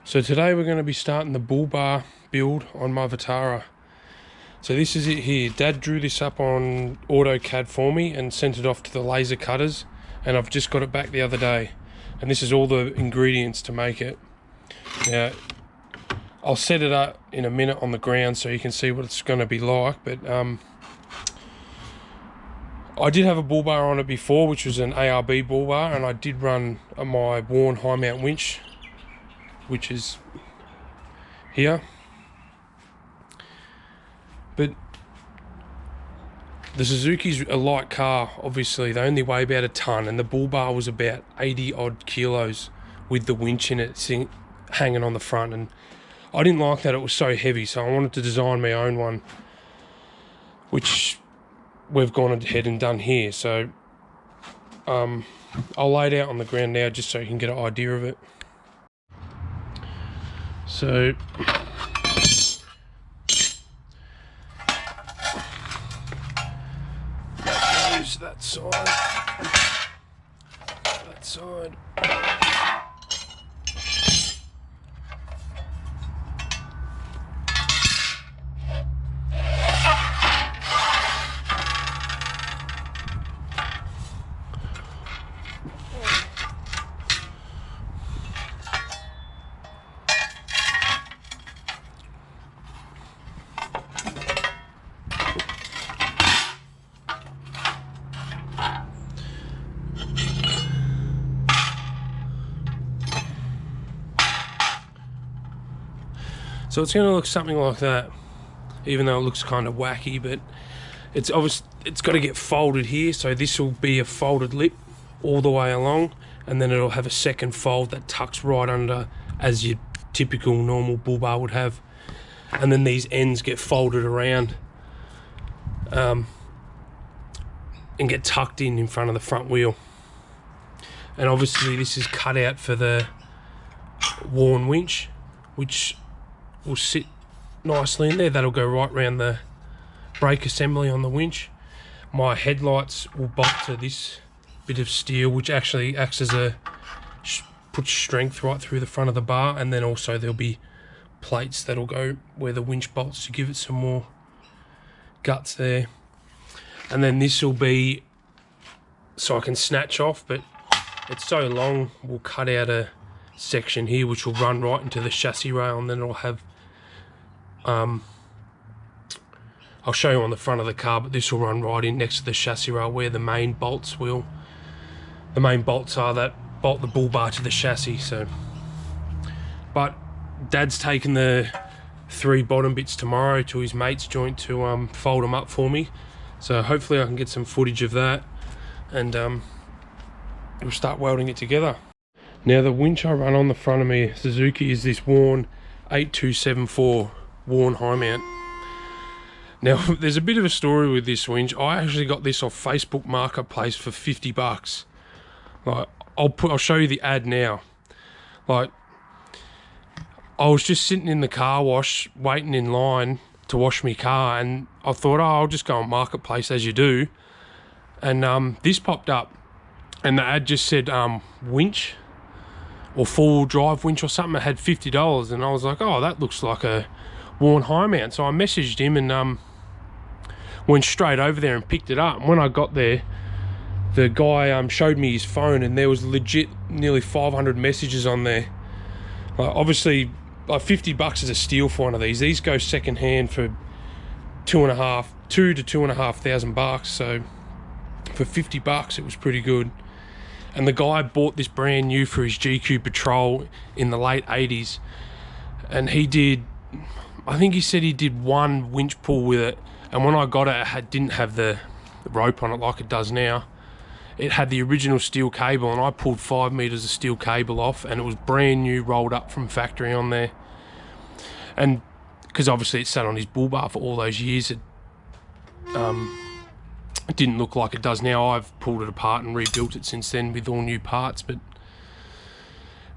So today we're going to be starting the bull bar build on my Vitara. So this is it here. Dad drew this up on AutoCAD for me and sent it off to the laser cutters, and I've just got it back the other day. And this is all the ingredients to make it. Now, I'll set it up in a minute on the ground so you can see what it's going to be like, but I did have a bull bar on it before, which was an ARB bull bar, and I did run my worn high mount winch, which is here. But the Suzuki's a light car, obviously. They only weigh about a ton, and the bull bar was about 80 odd kilos with the winch in it hanging on the front, and I didn't like that it was so heavy, so I wanted to design my own one, which we've gone ahead and done here. So I'll lay it out on the ground now just so you can get an idea of it. So that goes that side. So it's going to look something like that, even though it looks kind of wacky, but it's obvious it's got to get folded here. So this will be a folded lip all the way along, and then it'll have a second fold that tucks right under as your typical normal bull bar would have. And then these ends get folded around and get tucked in front of the front wheel. And obviously this is cut out for the worn winch, which will sit nicely in there. That'll go right around the brake assembly on the winch. My headlights will bolt to this bit of steel, which actually acts as puts strength right through the front of the bar, and then also there'll be plates that'll go where the winch bolts to give it some more guts there. And then this will be so I can snatch off, but it's so long we'll cut out a section here which will run right into the chassis rail, and then it'll have I'll show you on the front of the car, but this will run right in next to the chassis rail where the main bolts will. The main bolts are that bolt the bull bar to the chassis. So, but Dad's taking the 3 bottom bits tomorrow to his mate's joint to fold them up for me. So hopefully I can get some footage of that, and we'll start welding it together. Now the winch I run on the front of me Suzuki is this worn 8274 worn high mount. Now there's a bit of a story with this winch. I actually got this off Facebook Marketplace for 50 bucks. Like I'll show you the ad now. Like I was just sitting in the car wash waiting in line to wash my car, and I thought, oh, I'll just go on Marketplace as you do, and this popped up, and the ad just said winch or 4-wheel drive winch or something. It had $50, and I was like, oh, that looks like a worn high mount. So I messaged him and went straight over there and picked it up. And when I got there, the guy showed me his phone, and there was legit nearly 500 messages on there. Like obviously, like 50 bucks is a steal for one of these. These go second hand for $2,500 to $2,500. So for 50 bucks, it was pretty good. And the guy bought this brand new for his GQ Patrol in the late 80s, and he did, I think he said he did 1 winch pull with it, and when I got it, it didn't have the rope on it like it does now. It had the original steel cable, and I pulled 5 meters of steel cable off, and it was brand new, rolled up from factory on there. And because obviously it sat on his bull bar for all those years, it didn't look like it does now. I've pulled it apart and rebuilt it since then with all new parts, but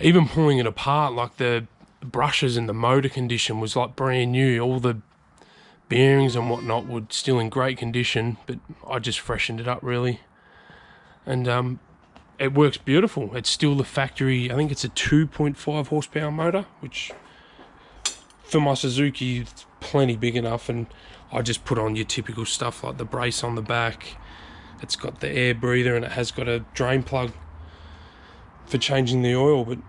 even pulling it apart, like the brushes and the motor condition was like brand new. All the bearings and whatnot were still in great condition, but I just freshened it up really. And it works beautiful. It's still the factory, I think it's a 2.5 horsepower motor, which for my Suzuki it's plenty big enough. And I just put on your typical stuff like the brace on the back. It's got the air breather and it has got a drain plug for changing the oil. But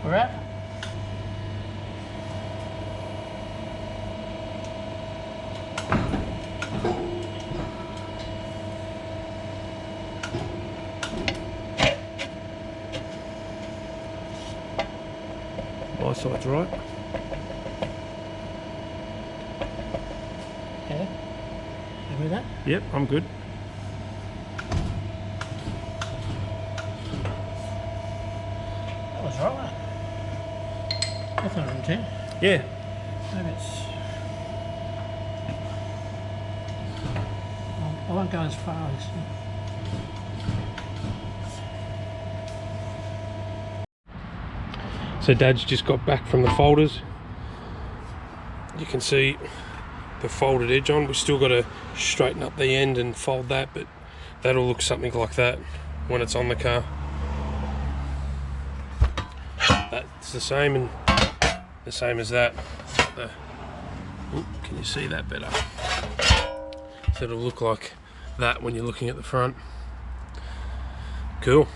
We're at. my side's right. Yeah. Happy with that? Yep, I'm good. That was right, wasn't it? That's 110. Yeah. Maybe it's... I won't go as far as... So Dad's just got back from the folders. You can see the folded edge on. We've still got to straighten up the end and fold that, but that'll look something like that when it's on the car. That's the same and the same as that. Can you see that better? So it'll look like that when you're looking at the front. Cool.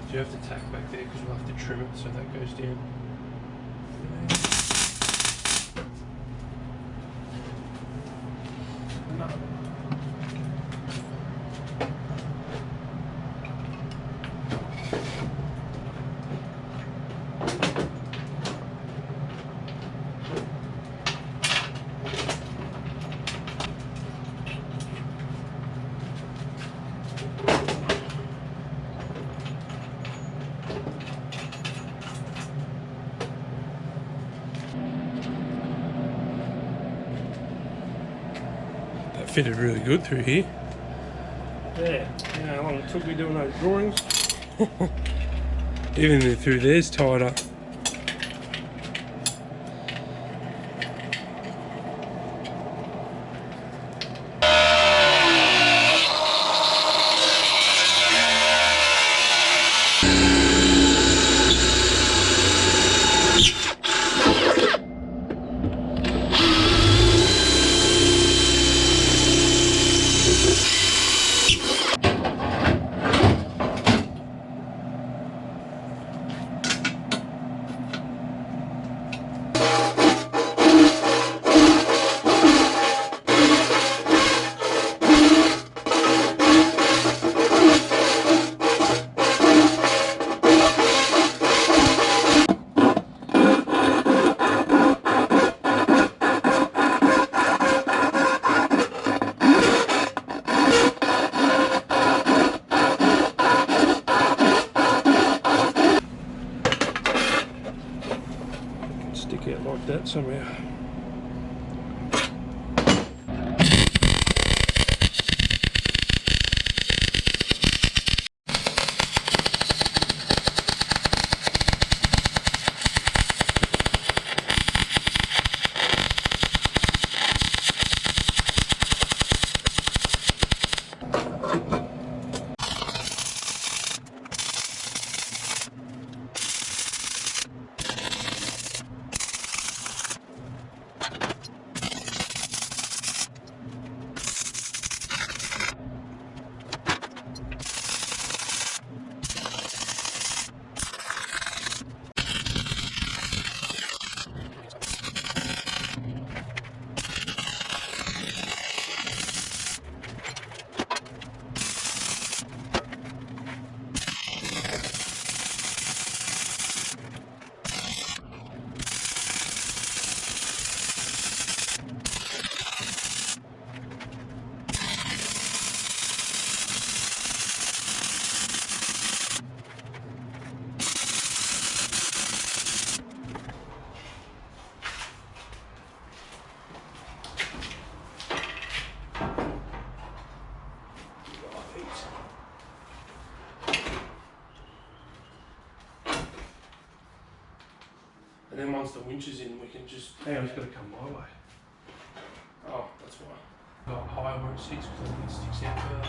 Do you have to tack back there because we'll have to trim it so that goes down? No. Fitted really good through here. Yeah. You know how long it took me doing those drawings? Even through there's tied up. out somehow. And then once the winch is in, we can just... Hang on, it's got to come my way. Oh, that's why. Got higher where it sits because I think it sticks out further.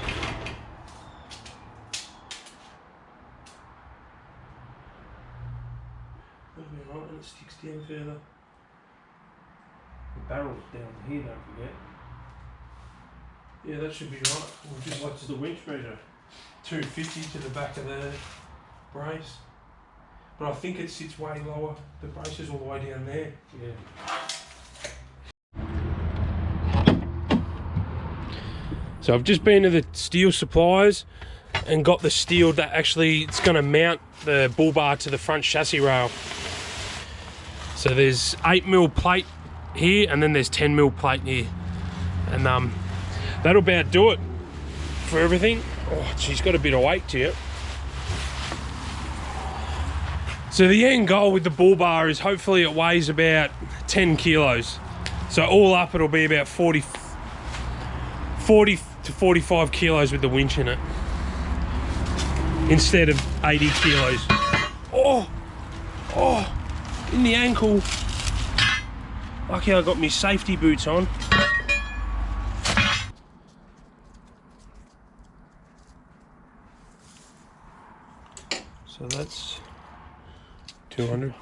That'll be alright when it sticks down further. The barrel's down here, don't forget. Yeah, that should be right. We'll just... What's the winch measure? 250 to the back of the brace. But I think it sits way lower. The brace is all the way down there. Yeah. So I've just been to the steel suppliers and got the steel that actually it's going to mount the bull bar to the front chassis rail. So there's 8mm plate here and then there's 10mm plate here. And that'll about do it for everything. Oh, she's got a bit of weight to it. So the end goal with the bull bar is hopefully it weighs about 10 kilos. So all up it'll be about 40 to 45 kilos with the winch in it. Instead of 80 kilos. Oh, in the ankle. Lucky I got my safety boots on. So that's 200.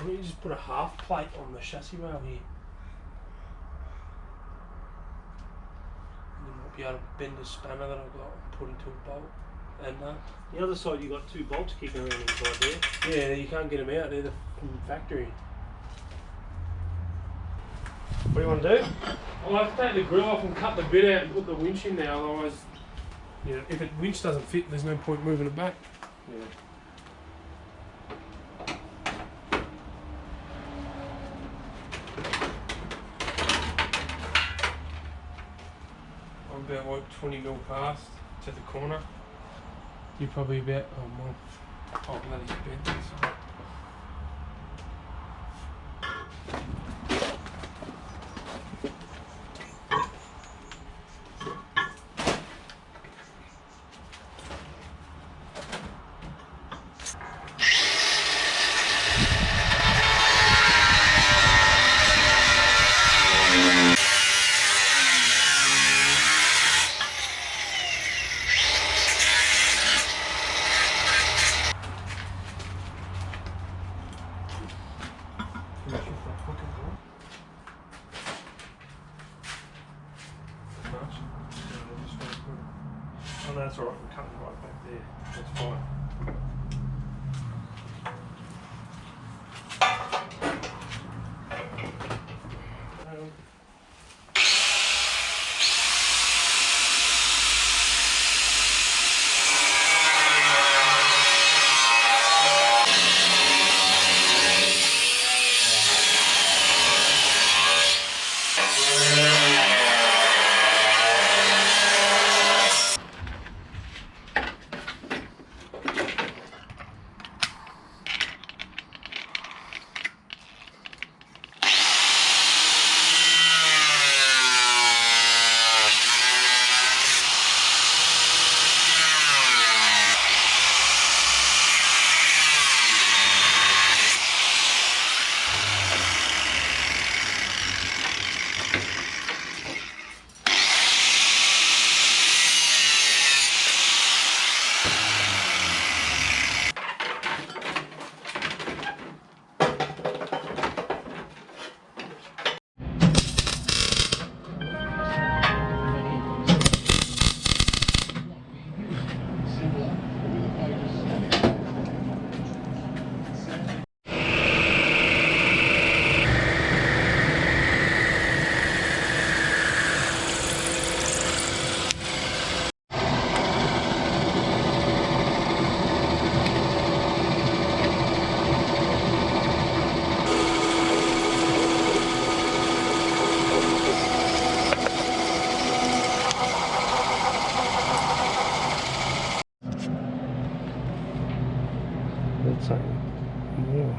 Why don't you just put a half plate on the chassis rail here? You might be able to bend the spanner that I've got and put into a bolt. And the other side you got two bolts kicking around inside there. yeah, you can't get them out. They're from the factory. What do you want to do? I'll have to take the grill off and cut the bit out and put the winch in now. Otherwise, you know, if the winch doesn't fit, there's no point moving it back. Yeah. I'm about like 20 mil past to the corner. You're probably about, oh more. Oh bloody bent this side. Oh, no, that's alright, we're cutting right back there. That's fine. That's like more.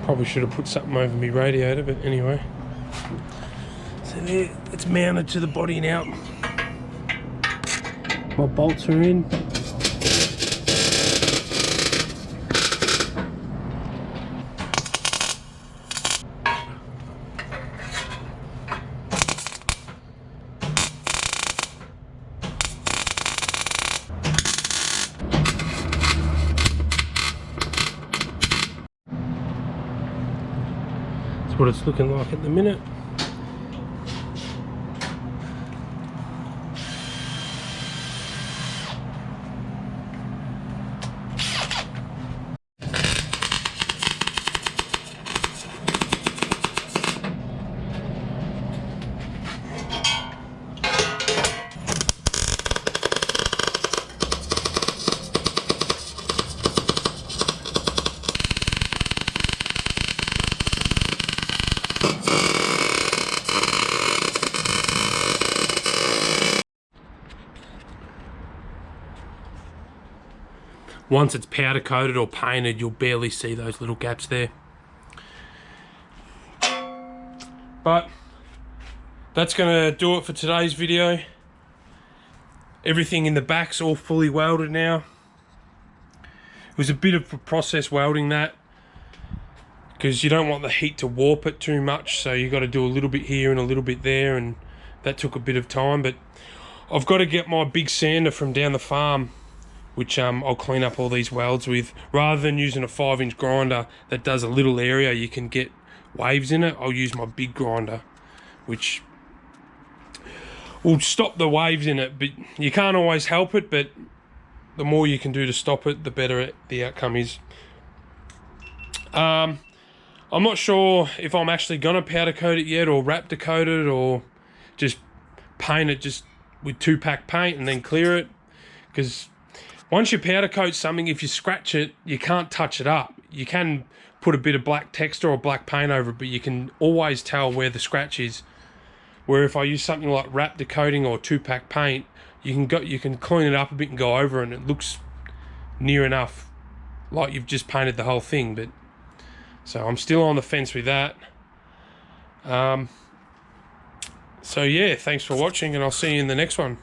Probably should have put something over my radiator, but anyway. So there, it's mounted to the body now. My bolts are in. That's what it's looking like at the minute. Once it's powder coated or painted, you'll barely see those little gaps there. But that's gonna do it for today's video. Everything in the back's all fully welded now. It was a bit of a process welding that, because you don't want the heat to warp it too much, so you got to do a little bit here and a little bit there, and that took a bit of time. But I've got to get my big sander from down the farm, which I'll clean up all these welds with. Rather than using a 5-inch grinder that does a little area, you can get waves in it, I'll use my big grinder, which will stop the waves in it. But you can't always help it, but the more you can do to stop it, the better the outcome is. I'm not sure if I'm actually gonna powder coat it yet, or Raptor coat it, or just paint it just with 2-pack paint and then clear it. Because once you powder coat something, if you scratch it, you can't touch it up. You can put a bit of black texture or black paint over it, but you can always tell where the scratch is. Where if I use something like Raptor coating or 2-pack paint, you can clean it up a bit and go over it, and it looks near enough like you've just painted the whole thing. But so I'm still on the fence with that. So yeah, thanks for watching, and I'll see you in the next one.